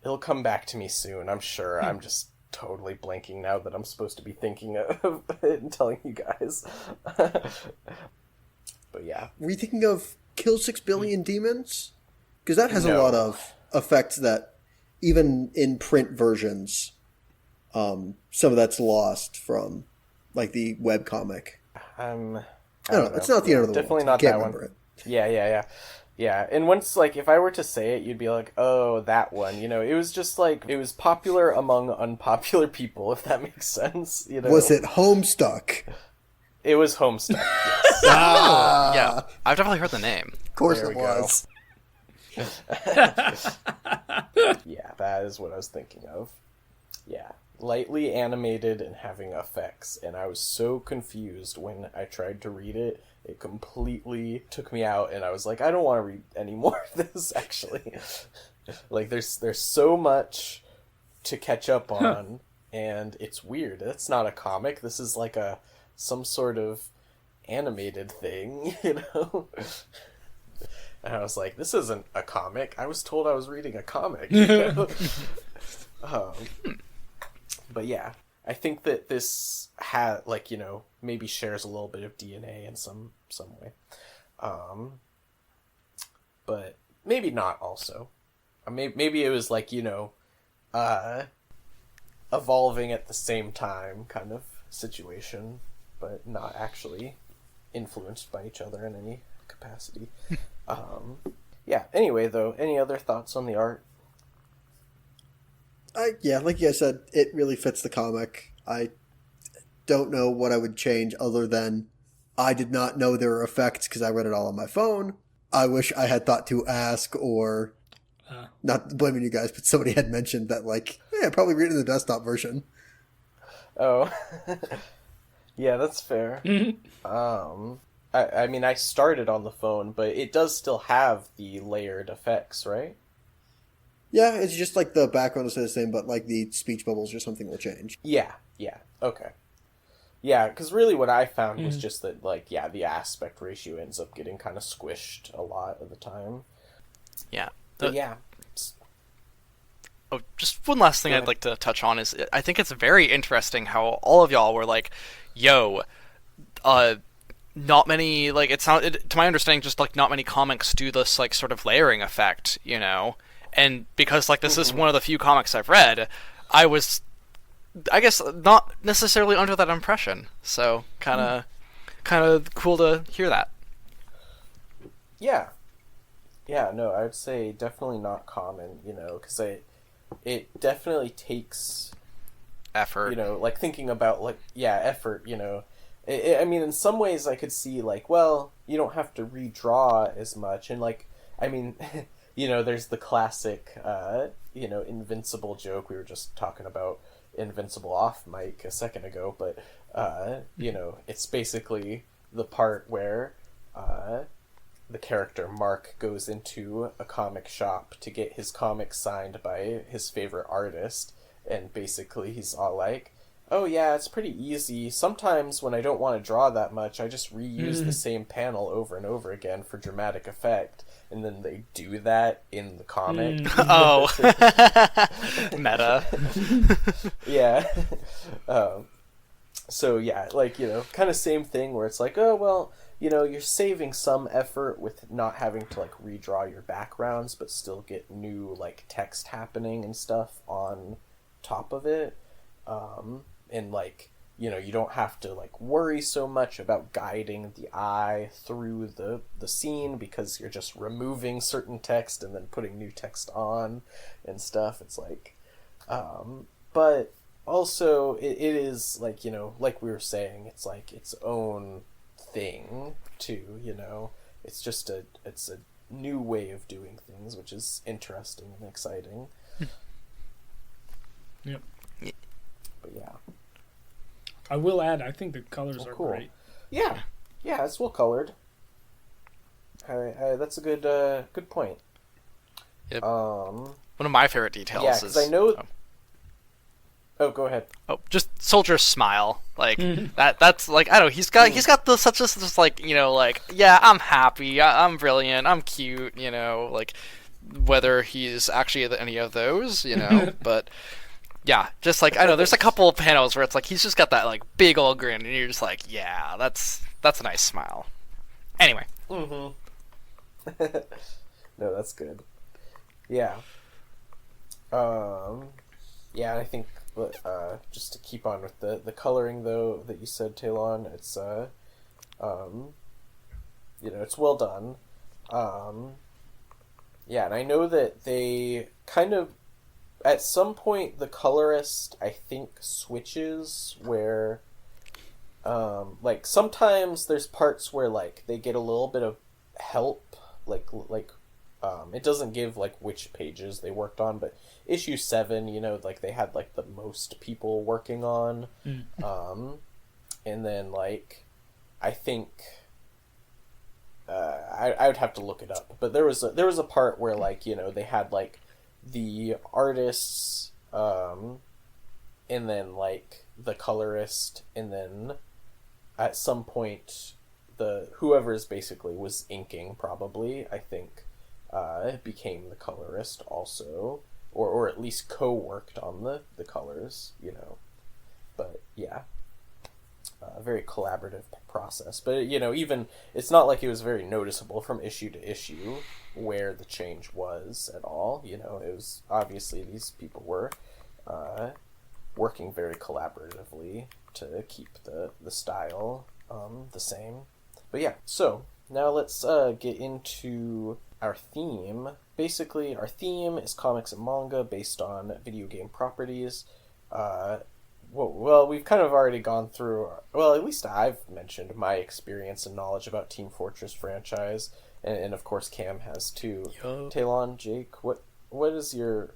it'll come back to me soon, I'm sure. I'm just totally blanking now that I'm supposed to be thinking of it and telling you guys. But yeah. Were you thinking of Kill 6 Billion Demons? Because that has a lot of effects that, even in print versions, some of that's lost from, like, the webcomic. I don't know. It's not the end of the Definitely world. not Can't that remember one. it. Yeah, and once, like, if I were to say it, you'd be like, oh, that one. It was just, like, it was popular among unpopular people, if that makes sense. Was it Homestuck? It was Homestuck, yes. Yeah, I've definitely heard the name. Of course There it we was. Yeah, that is what I was thinking of. Yeah, lightly animated and having effects, and I was so confused when I tried to read it. It completely took me out, and I was like, I don't want to read any more of this, actually. Like, there's so much to catch up on, and it's weird. It's not a comic. This is like some sort of animated thing, And I was like, this isn't a comic. I was told I was reading a comic. But yeah, I think that this like, maybe shares a little bit of DNA in some way. But maybe not also. Maybe it was like, evolving at the same time kind of situation, but not actually influenced by each other in any capacity. Yeah, anyway, though, any other thoughts on the art? Yeah, like you guys said, it really fits the comic. I don't know what I would change other than I did not know there were effects because I read it all on my phone. I wish I had thought to ask, or not blaming you guys, but somebody had mentioned that, like, yeah, probably read it in the desktop version. Oh, yeah, that's fair. I mean, I started on the phone, but it does still have the layered effects, right? Yeah, it's just like the background will stay the same, but like the speech bubbles or something will change. Yeah, okay. Yeah, because really what I found was just that, like, yeah, the aspect ratio ends up getting kind of squished a lot of the time. Yeah. But yeah. Oh, just one last thing I'd like to touch on is I think it's very interesting how all of y'all were like, yo, not many, like, to my understanding, just, like, not many comics do this, like, sort of layering effect, And because, like, this is one of the few comics I've read, I was, I guess, not necessarily under that impression. So, kind of cool to hear that. Yeah. Yeah, no, I would say definitely not common, because it definitely takes effort. Like, thinking about, like, yeah, effort, I mean, in some ways I could see, like, well, you don't have to redraw as much, and, like, I mean, there's the classic, Invincible joke. We were just talking about Invincible off mic a second ago, but, it's basically the part where, the character Mark goes into a comic shop to get his comic signed by his favorite artist, and basically he's all like, oh yeah, it's pretty easy. Sometimes when I don't want to draw that much, I just reuse the same panel over and over again for dramatic effect. And then they do that in the comic. Oh. Meta. Yeah. So yeah, like, kind of same thing where it's like, oh, well, you're saving some effort with not having to, like, redraw your backgrounds, but still get new, like, text happening and stuff on top of it. And, like, you don't have to, like, worry so much about guiding the eye through the scene because you're just removing certain text and then putting new text on and stuff. It's like, but also it is, like, like we were saying, it's like its own thing too, it's just it's a new way of doing things, which is interesting and exciting. Yep. But yeah, I will add, I think the colors are cool. great. Yeah, it's well colored. That's a good point. Yep. One of my favorite details is... because I know... Oh, go ahead. Oh, just Soldier's smile. Like, that's, like, I don't know, he's got such this, like, like, yeah, I'm happy, I'm brilliant, I'm cute, like, whether he's actually any of those, but... Yeah, just like, I know, there's a couple of panels where it's like he's just got that, like, big old grin, and you're just like, yeah, that's a nice smile. Anyway. No, that's good. Yeah. Yeah, I think, just to keep on with the coloring, though, that you said, Talon, it's, it's well done. Yeah, and I know that they kind of, at some point, the colorist, I think, switches where, like, sometimes there's parts where, like, they get a little bit of help, like, it doesn't give, like, which pages they worked on, but issue 7, like, they had, like, the most people working on, and then, like, I think, I would have to look it up, but there was a part where, like, they had, like, the artists, and then, like, the colorist, and then at some point whoever's basically was inking, probably, I think, became the colorist also, or at least co-worked on the colors, But yeah, a very collaborative process. But even it's not like it was very noticeable from issue to issue where the change was at all. It was obviously these people were working very collaboratively to keep the style the same. But yeah, so now let's get into our theme. Basically, our theme is comics and manga based on video game properties. Well, we've kind of already gone through, well, at least I've mentioned my experience and knowledge about Team Fortress franchise, and of course Cam has too. Yo. Talon, Jake, what is your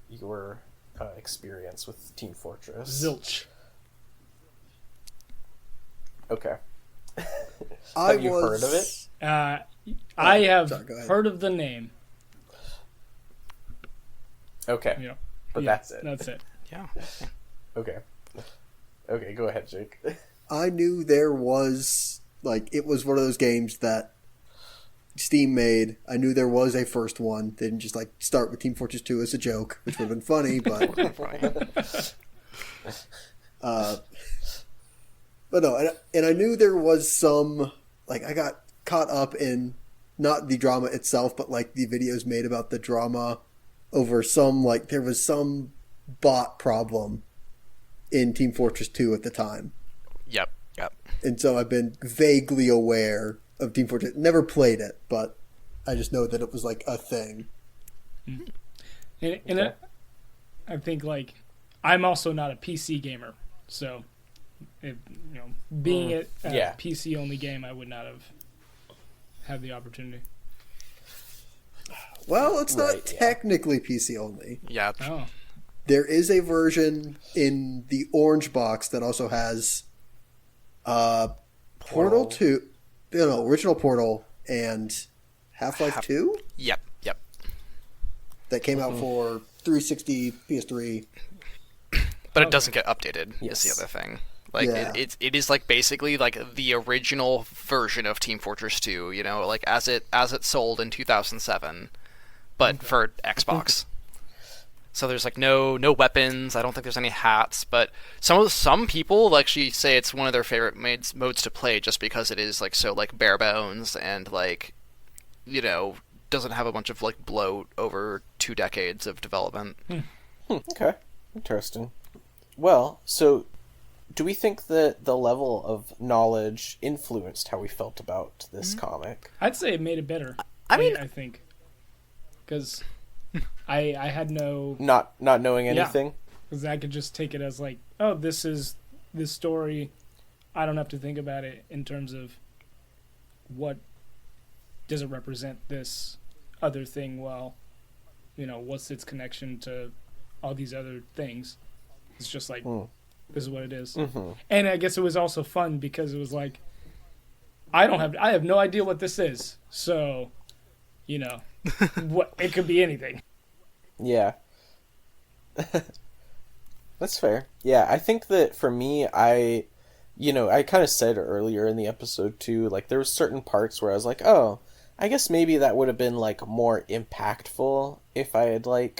experience with Team Fortress? Zilch. Okay. Have you heard of it? I have sorry, heard of the name. Okay. Yeah. But that's it. That's it. Yeah. Okay. Okay, go ahead, Jake. I knew there was, it was one of those games that Steam made. I knew there was a first one. They didn't just, start with Team Fortress 2 as a joke, which would have been funny, but... But no, and I knew there was some, I got caught up in, not the drama itself, but, the videos made about the drama over some, there was some bot problem in Team Fortress 2 at the time. Yep. And so I've been vaguely aware of Team Fortress. Never played it, but I just know that it was a thing. And I think I'm also not a PC gamer, so being a PC only game, I would not have had the opportunity. Well, it's not technically PC only. Yeah. Oh. There is a version in the orange box that also has Portal 2, original Portal and Half-Life 2 Yep. that came out for 360, PS3. But it doesn't get updated. Yes. Is the other thing. Yeah. It is basically the original version of Team Fortress 2. As it sold in 2007, but for Xbox. So there's no weapons. I don't think there's any hats, but some people actually say it's one of their favorite modes to play just because it is so bare bones and doesn't have a bunch of bloat over 2 decades of development. Okay, interesting. Well, so do we think that the level of knowledge influenced how we felt about this comic? I'd say it made it better. I think because I had no Not knowing anything? because I could just take it as oh, this is this story. I don't have to think about it in terms of what does it represent this other thing. Well, what's its connection to all these other things? It's just this is what it is. Mm-hmm. And I guess it was also fun because it was I have no idea what this is. So, what it could be anything. Yeah. That's fair. Yeah, I think that for me, I kind of said earlier in the episode too, there were certain parts where I was oh, I guess maybe that would have been more impactful if I had been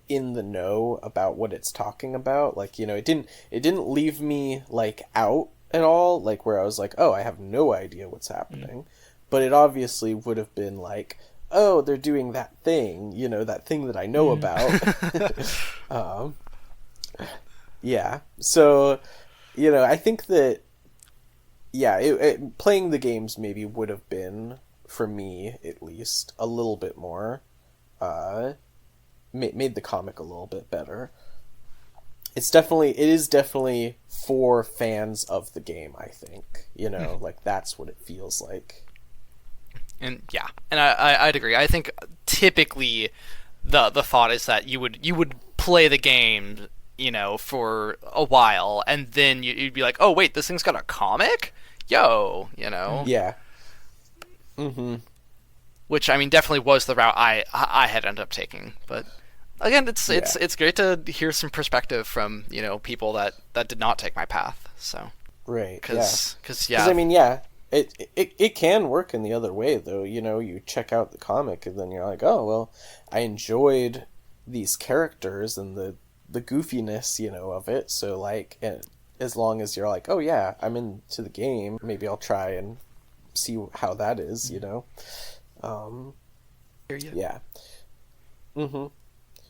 in the know about what it's talking about. It didn't leave me out at all, where I was oh, I have no idea what's happening. But it obviously would have been oh, they're doing that thing, that thing that I know about. Yeah. So, I think that, playing the games maybe would have been, for me at least, a little bit more, made the comic a little bit better. It is definitely for fans of the game, I think. That's what it feels like. And I'd agree. I think typically the thought is that you would play the game, for a while, and then you'd be oh wait, this thing's got a comic? Yo, Yeah. Mm-hmm. Which definitely was the route I had ended up taking. But again, it's great to hear some perspective from people that did not take my path. So right, because It can work in the other way, though. You check out the comic and then you're oh, well, I enjoyed these characters and the goofiness, of it. So like, as long as you're like, oh yeah, I'm into the game, maybe I'll try and see how that is, Yeah. Mm-hmm.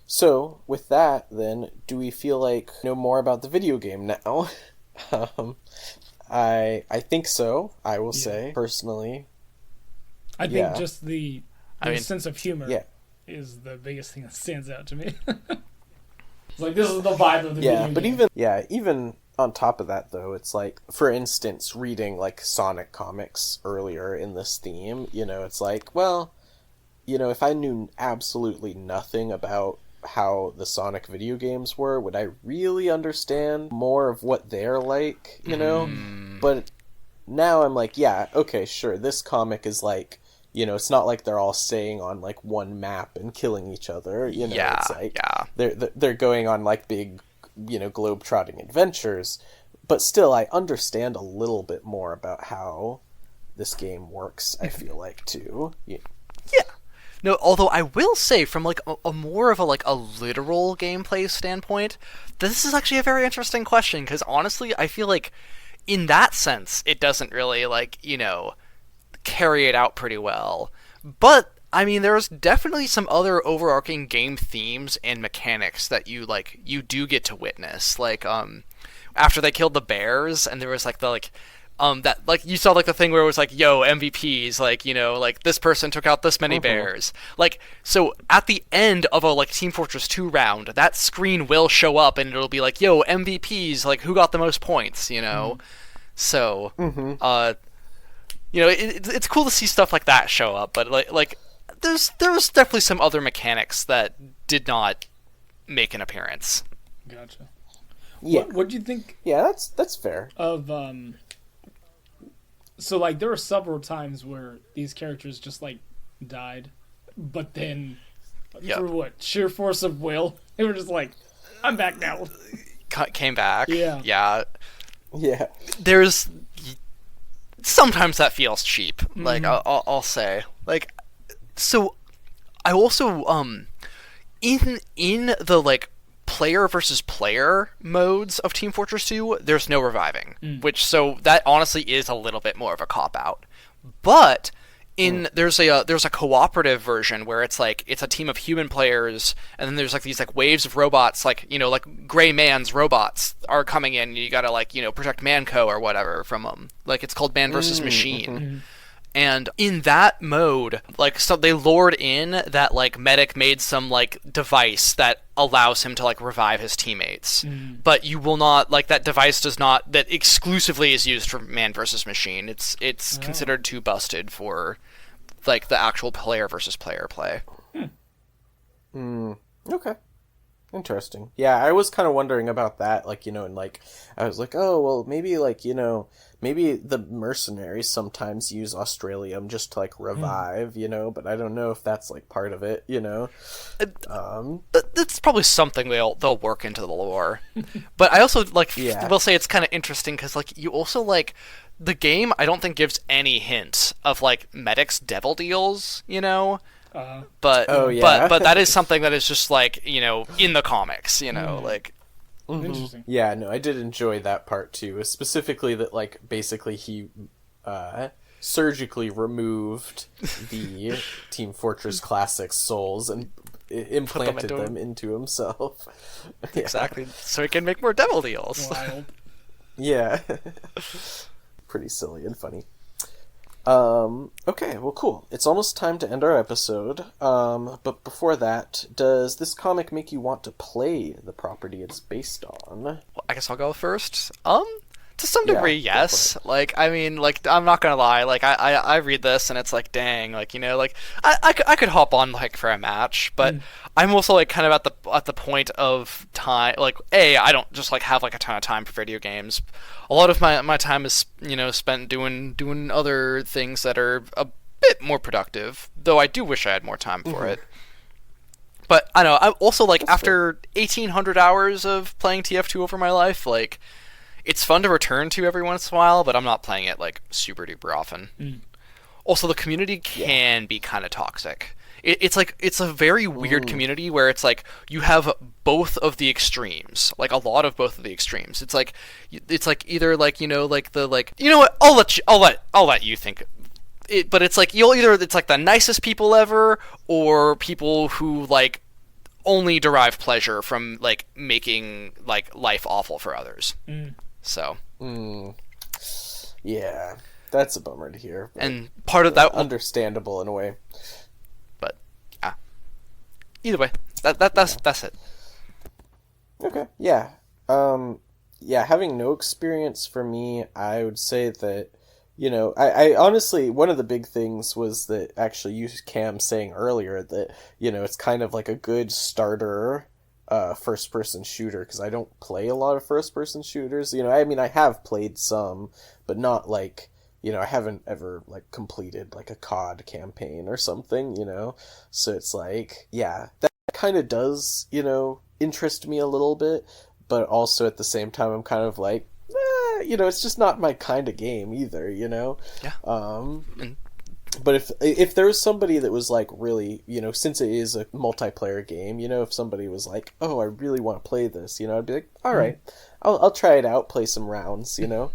So with that, then, do we feel like know more about the video game now? I think so. I will say personally. I think just the sense of humor Yeah. is the biggest thing that stands out to me. It's like, this is the vibe of the video game. But even on top of that, though, it's like, for instance, reading like Sonic comics earlier in this theme, it's like, well, if I knew absolutely nothing about how the Sonic video games were, would I really understand more of what they're like, But now I'm like, yeah, okay, sure, this comic is like, it's not like they're all staying on like one map and killing each other, it's like they're going on like big, globe-trotting adventures, but still I understand a little bit more about how this game works, I feel like, too. Yeah. No, although I will say, from like a more of a literal gameplay standpoint, this is actually a very interesting question, because honestly, I feel like in that sense, it doesn't really carry it out pretty well. But I mean, there's definitely some other overarching game themes and mechanics that you do get to witness. Like after they killed the bears, and there was that you saw the thing where it was like, yo, MVPs, this person took out this many bears. So at the end of a Team Fortress 2 round, that screen will show up and it'll be like, yo, MVPs, who got the most points, So it's cool to see stuff like that show up, but there's definitely some other mechanics that did not make an appearance. Gotcha. Yeah. What do you think? Yeah, that's fair. Of so there were several times where these characters just died, but then through what, sheer force of will, they were just like, I'm back now. Came back. Yeah. There's sometimes that feels cheap. I'll say. So I also in the player versus player modes of Team Fortress 2, there's no reviving, which, so that honestly is a little bit more of a cop out. But there's a cooperative version where it's a team of human players, and then there's these waves of robots, Grey Mann's robots are coming in, and you gotta protect Mann Co or whatever from them. It's called Man versus Machine. And in that mode, so they lured in that medic made some device that allows him to revive his teammates, but you will not that device does not, that exclusively is used for Man versus Machine. It's considered too busted for the actual player versus player play. Okay. Interesting. Yeah, I was kind of wondering about that, and I was like, oh, well, maybe maybe the mercenaries sometimes use Australium just to revive, but I don't know if that's part of it, That's probably something they'll work into the lore. But I also will say it's kind of interesting because you also the game, I don't think, gives any hint of medics devil deals, but that is something that is just in the comics, Interesting. Yeah, no, I did enjoy that part too, specifically that basically he surgically removed the Team Fortress Classic souls and implanted them into himself. Exactly, so he can make more devil deals. Wild. Yeah. Pretty silly and funny. Okay, well, cool. It's almost time to end our episode. But before that, does this comic make you want to play the property it's based on? Well, I guess I'll go first. To some degree, yes. I'm not gonna lie. I read this and it's dang, I could hop on for a match, but I'm also kind of at the point of time. I don't just have a ton of time for video games. A lot of my time is spent doing other things that are a bit more productive. Though I do wish I had more time for it. But I know I also after 1,800 hours of playing TF2 over my life, it's fun to return to every once in a while, but I'm not playing it super duper often. Also, the community can be kind of toxic. it's a very weird community where it's like you have both of the extremes, like a lot of both of the extremes. It's like either like, you know, like the like, you know what, I'll let you think it, but it's like it's like the nicest people ever, or people who like only derive pleasure from like making like life awful for others. So yeah, that's a bummer to hear. And part of that understandable in a way. But either way, that's it. Okay. Yeah. Yeah, having no experience for me, I would say that, you know, I honestly, one of the big things was that actually you, Cam, saying earlier that, you know, it's kind of like a good starter first-person shooter, because I don't play a lot of first-person shooters. You know, I mean, I have played some, but not like, you know, I haven't ever like completed like a COD campaign or something, you know? So it's like, yeah, that kind of does, you know, interest me a little bit, but also at the same time I'm kind of like, you know, it's just not my kind of game either, you know? Yeah. But if there was somebody that was like really, you know, since it is a multiplayer game, you know, if somebody was like, oh, I really want to play this, you know, I'd be like, all right, I'll try it out, play some rounds, you know?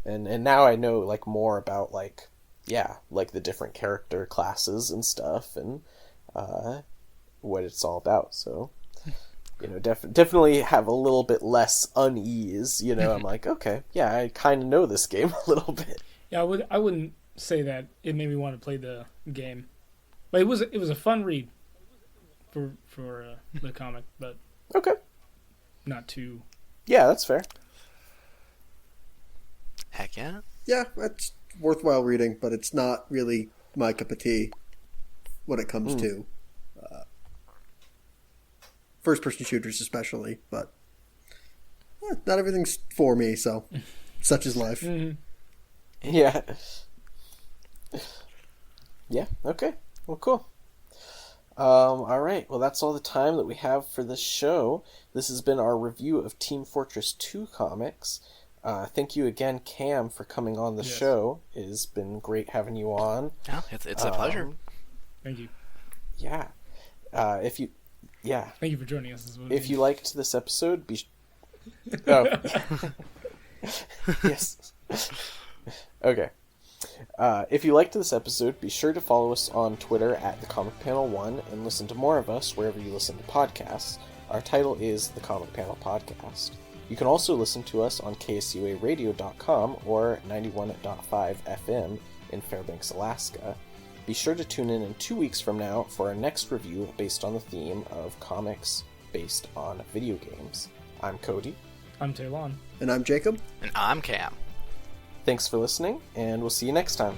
And now I know like more about like, yeah, like the different character classes and stuff, and what it's all about. So, you know, definitely have a little bit less unease, you know. I'm like, okay, yeah, I kind of know this game a little bit. Yeah, I wouldn't say that it made me want to play the game, but it was a fun read for the comic, but Okay. not too. Yeah, that's fair. Heck yeah. Yeah, it's worthwhile reading, but it's not really my cup of tea when it comes to first-person shooters especially, but not everything's for me, so such is life. Yeah. Yeah, okay. Well, cool. All right. Well, that's all the time that we have for this show. This has been our review of Team Fortress 2 comics. Thank you again, Cam, for coming on the show. It has been great having you on. Yeah, it's a pleasure. Thank you. Yeah. Thank you for joining us. If you liked this episode, oh. Yes. Okay. If you liked this episode, be sure to follow us on Twitter at The Comic Panel 1 and listen to more of us wherever you listen to podcasts. Our title is The Comic Panel Podcast. You can also listen to us on KSUAradio.com or 91.5 FM in Fairbanks, Alaska. Be sure to tune in 2 weeks from now for our next review based on the theme of comics based on video games. I'm Cody. I'm Taylon. And I'm Jacob. And I'm Cam. Thanks for listening, and we'll see you next time.